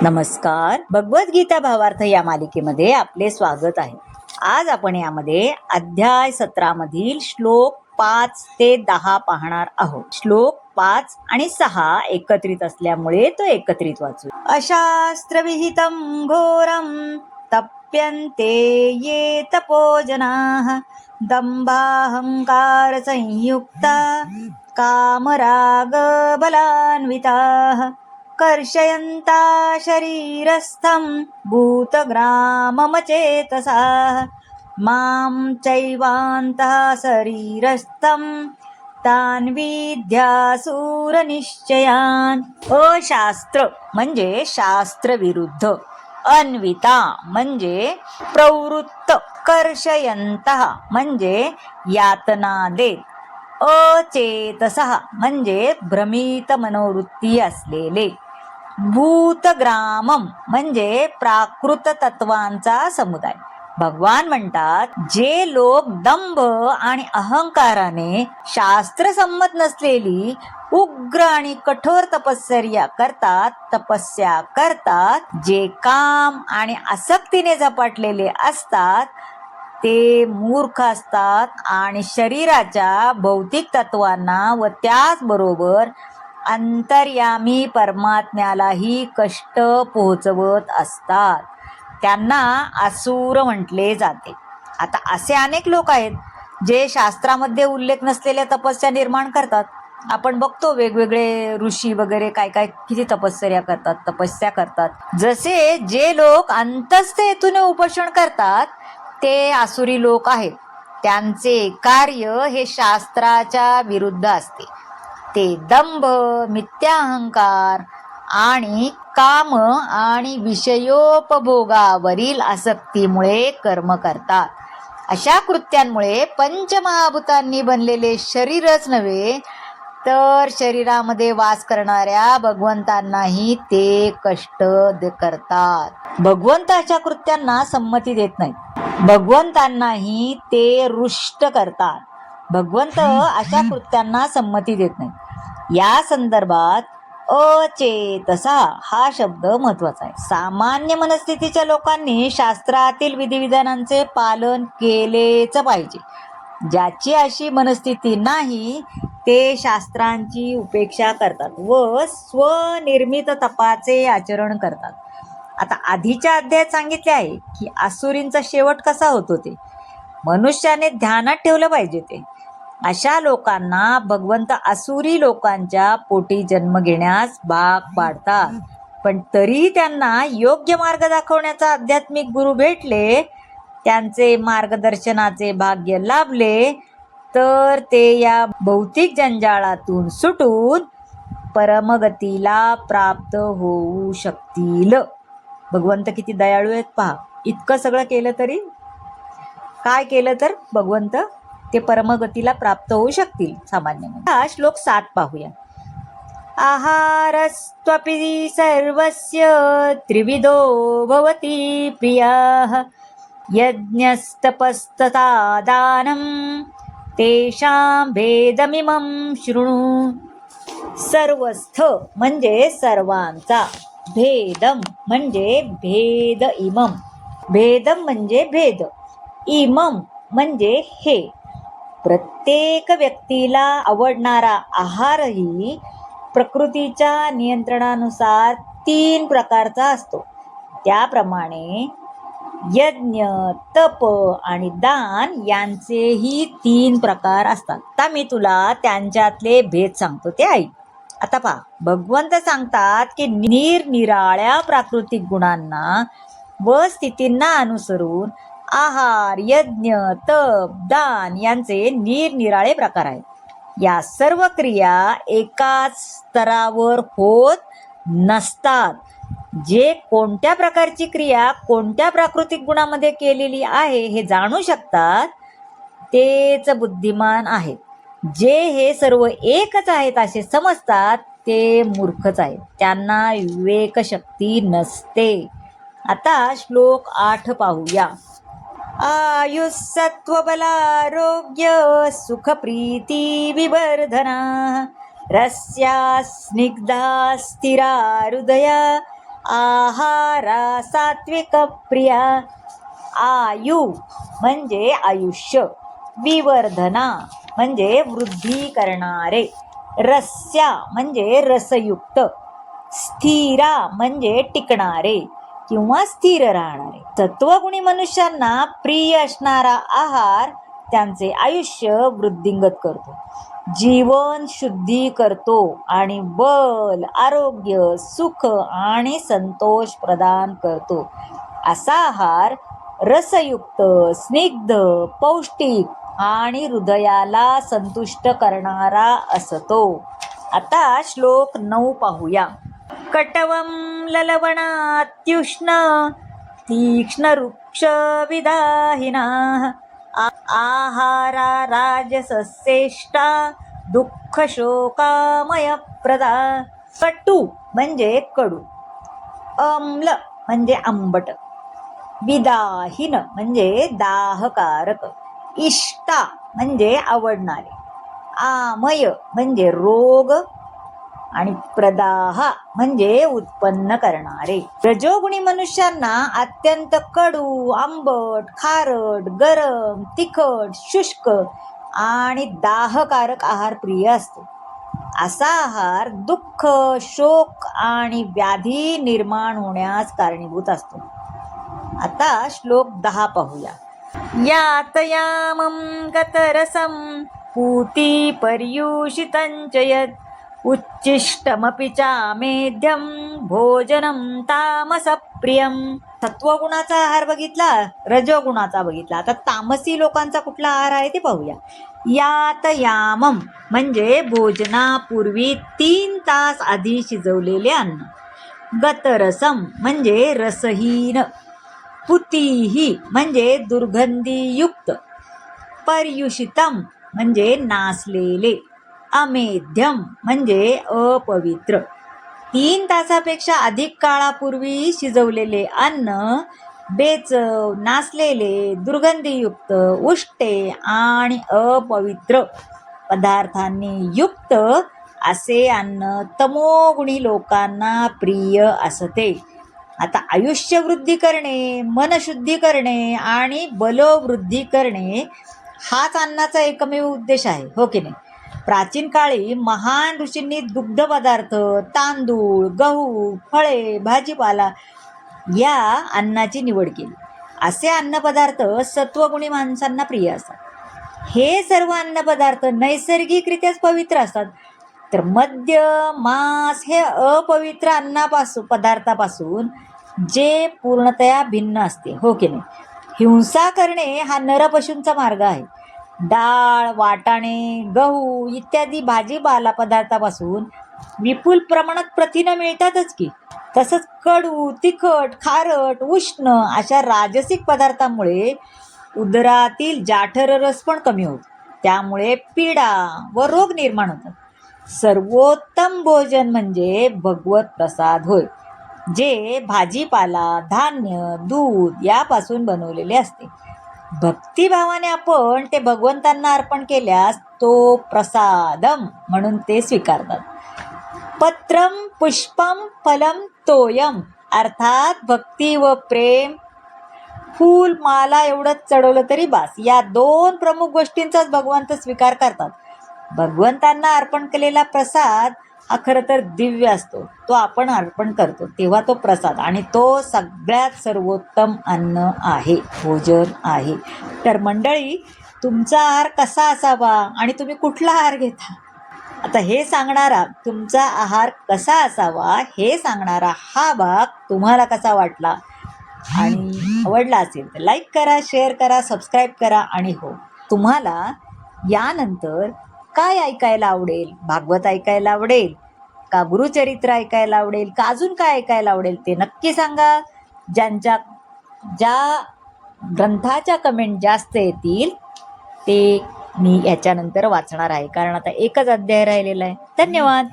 नमस्कार. भगवद्गीता भावार्थ या मालिकेमध्ये आपले स्वागत आहे. आज आपण यामध्ये अध्याय 17 मधील श्लोक 5 ते 10 पाहणार आहोत. श्लोक 5 आणि 6 एकत्रित असल्यामुळे तो एकत्रित वाचू. अशास्त्र विहितं घोरं तप्यन्ते ये तपोजनाः दंभाहंकार संयुक्ता कामराग बलान्विताः कर्षयन्ता शरीरस्थं भूतग्राममचेतसा मां चैवान्तः शरीरस्थं तान् विद्यासुरनिश्चयान्. अशास्त्र म्हणजे शास्त्र विरुद्ध, अन्विता म्हणजे प्रवृत्त, कर्षयन्तः म्हणजे यातना देत, अचेतसः म्हणजे भ्रमित मनोवृत्ती असलेले, भूतग्रामम म्हणजे प्राकृत तत्वांचा समुदाय. भगवान म्हणतात, जे लोक दंभ आणि अहंकाराने शास्त्रसंमत नसलेली उग्र आणि कठोर तपस्या करतात, जे काम आणि आसक्तीने झपाटलेले असतात ते मूर्ख असतात आणि शरीराच्या भौतिक तत्वांना व त्याचबरोबर अंतर्यामी परमात्म्यालाही कष्ट पोहोचवत असतात. त्यांना असुर म्हटले जाते. आता असे अनेक लोक आहेत जे शास्त्रामध्ये उल्लेख नसलेल्या तपस्या निर्माण करतात. आपण बघतो वेगवेगळे ऋषी वगैरे काय किती तपस्या करतात. जसे जे लोक अंतस्थ हेतूने उपोषण करतात ते आसुरी लोक आहेत. त्यांचे कार्य हे शास्त्राच्या विरुद्ध असते. ते दंभ, मिथ्याहंकार आणि काम आणि विषयोपभोगावरील आसक्तीमुळे कर्म करतात. अशा कृत्यांमुळे पंचमहाभूतांनी बनलेले शरीरच नव्हे तर शरीरामध्ये वास करणाऱ्या भगवंतांनाही ते कष्ट करतात. भगवंत अशा कृत्यांना संमती देत नाहीत. भगवंतांनाही ते रुष्ट करतात. भगवंत अशा कृत्यांना संमती देत नाहीत. या संदर्भात अचेतसा हा शब्द महत्वाचा आहे. सामान्य मनस्थितीच्या लोकांनी शास्त्रातील विधिविधानांचे पालन केलेच पाहिजे. ज्याची अशी मनस्थिती नाही ते शास्त्रांची उपेक्षा करतात व स्वनिर्मित तपाचे आचरण करतात. आता आधीच्या अध्यायात सांगितले आहे की आसुरींचा शेवट कसा होतो ते मनुष्याने ध्यानात ठेवलं पाहिजे. ते अशा लोकांना भगवंत आसुरी लोकांच्या पोटी जन्म घेण्यास भाग पाडतात. पण तरी त्यांना योग्य मार्ग दाखवण्याचा आध्यात्मिक गुरु भेटले, त्यांचे मार्गदर्शनाचे भाग्य लाभले तर ते या भौतिक जंजाळातून सुटून परमगतीला प्राप्त होऊ शकतील. भगवंत किती दयाळू आहेत पहा. इतकं सगळं केलं तरी काय केलं तर भगवंत ते परमगतीला प्राप्त होऊ शकतील सामान्य. हा श्लोक 7 पाहूया. आहारस्त्वपि सर्वस्य त्रिविधो भवति प्रियः यज्ञस्तपस्तथा दानं तेषां भेदमिमं शृणु. सर्वस्थ म्हणजे सर्वांचा, भेदम म्हणजे भेद, इमम भेदम म्हणजे भेद, इमम म्हणजे हे. प्रत्येक व्यक्तीला आवडणारा आहारही प्रकृतीच्या नियंत्रणानुसार 3 प्रकारचा असतो. त्याप्रमाणे यज्ञ, तप आणि दान यांचेही 3 प्रकार असतात. आता मी तुला त्यांच्यातले भेद सांगतो ते ऐक. आता पहा, भगवंत सांगतात की निरनिराळ्या प्राकृतिक गुणांना व स्थितींना अनुसरून आहार, यज्ञ, तप, दान यांचे निरनिराळे प्रकार आहेत. या सर्व क्रिया एकाच स्तरावर होत नसतात. जे कोणत्या प्रकारची क्रिया कोणत्या प्राकृतिक गुणामध्ये केलेली आहे हे जाणू शकतात तेच बुद्धिमान आहेत. जे हे सर्व एकच आहेत असे समजतात ते मूर्खच आहेत. त्यांना विवेक शक्ती नसते. आता श्लोक 8 पाहूया. आयुस्सत्वबलारोग्य सुखप्रीती विवर्धना रस्या स्निग्धा स्थिरा हृदया आहारा सात्विक प्रिया. आयु म्हणजे आयुष्य, विवर्धना म्हणजे वृद्धी करणारे, रस्या म्हणजे रसयुक्त, स्थिरा म्हणजे टिकणारे किंवा स्थिर राहणारे. सत्वगुणी मनुष्यांना प्रिय असणारा आहार त्यांचे आयुष्य वृद्धिंगत करतो, जीवन शुद्धी करतो आणि बल, आरोग्य, सुख आणि संतोष प्रदान करतो. असा आहार रसयुक्त, स्निग्ध, पौष्टिक आणि हृदयाला संतुष्ट करणारा असतो. आता श्लोक 9 पाहूया. कटवं ललवणात्युष्ण तीक्ष्ण वृक्ष विदाहिनाः आहारा राजसस्येष्टा दुःख शोकामय प्रदा. कटू म्हणजे कडू, अम्ल म्हणजे आंबट, विदाहीन म्हणजे दाहकारक, इष्टा म्हणजे आवडणारे, आमय म्हणजे रोग आणि प्रदाह म्हणजे उत्पन्न करणारे. रजोगुणी मनुष्यांना अत्यंत कडू, आंबट, खारट, गरम, तिखट, शुष्क आणि दाहकारक आहार प्रिय असतो. असा आहार दुःख, शोक आणि व्याधी निर्माण होण्यास कारणीभूत असतो. आता श्लोक 10 पाहूया. यातयामं गतरसं पूती पर्युषितं च यत् उच्चिष्टमपि चामेध्यं भोजनं तामसप्रियं. सत्वगुणाचा आहार बघितला, रजोगुणाचा बघितला. आता तामसी लोकांचा कुठला आहार आहे ते पाहूया. यातयामम म्हणजे भोजनापूर्वी 3 तास आधी शिजवलेले अन्न. गतरसम म्हणजे रसहीन. पुतीही म्हणजे दुर्गंधीयुक्त. पर्युषितम म्हणजे नासलेले. अमेध्यम म्हणजे अपवित्र. 3 तासापेक्षा अधिक काळापूर्वी शिजवलेले अन्न बेचव, नासलेले, दुर्गंधीयुक्त, उष्टे आणि अपवित्र पदार्थांनी युक्त असे अन्न तमोगुणी लोकांना प्रिय असते. आता आयुष्य वृद्धी करणे, मनशुद्धी करणे आणि बलवृद्धी करणे हाच अन्नाचा एकमेव उद्देश आहे, हो की नाही. प्राचीन काळी महान ऋषींनी दुग्ध पदार्थ, तांदूळ, गहू, फळे, भाजीपाला या अन्नाची निवड केली. असे अन्नपदार्थ सत्वगुणी माणसांना प्रिय असतात. हे सर्व अन्नपदार्थ नैसर्गिकरित्याच पवित्र असतात. तर मद्य, मांस हे अपवित्र पदार्थापासून जे पूर्णतया भिन्न असते, हो की नाही. हिंसा करणे हा नरपशूंचा मार्ग आहे. डाळ, वाटाणे, गहू इत्यादी भाजीपाला पदार्थापासून विपुल प्रमाणात प्रथिनं मिळतातच की. तसंच कडू, तिखट, खारट, उष्ण अशा राजसिक पदार्थांमुळे उदरातील जाठररस पण कमी होतो. त्यामुळे पीडा व रोग निर्माण होतात. सर्वोत्तम भोजन म्हणजे भगवत प्रसाद होय, जे भाजीपाला, धान्य, दूध यापासून बनवलेले असते. भक्तिभावाने आपण ते भगवंतांना अर्पण केल्यास तो प्रसादम म्हणून ते स्वीकारतात. पत्रम पुष्पम फलम तोयम अर्थात भक्ती व प्रेम, फूल, माला एवढंच चढवलं तरी बास. या 2 प्रमुख गोष्टींचाच भगवंत स्वीकार करतात. भगवंतांना अर्पण केलेला प्रसाद हा खरं तर दिव्य असतो. तो आपण अर्पण करतो तेव्हा तो प्रसाद, आणि तो सगळ्यात सर्वोत्तम अन्न आहे, भोजन आहे. तर मंडळी, तुमचा आहार कसा असावा आणि तुम्ही कुठला आहार घेता, आता हे सांगणारा, तुमचा आहार कसा असावा हे सांगणारा हा भाग तुम्हाला कसा वाटला आणि आवडला असेल तर लाईक करा, शेअर करा, सबस्क्राईब करा. आणि हो, तुम्हाला यानंतर काय ऐकायला आवडेल? भागवत ऐकायला आवडेल का, गुरुचरित्र ऐकायला आवडेल का, अजून काय ऐकायला आवडेल ते नक्की सांगा. ज्या ग्रंथाच्या कमेंट जास्त येतील ते मी याच्यानंतर वाचणार आहे, कारण आता एकच अध्याय राहिलेला आहे. धन्यवाद.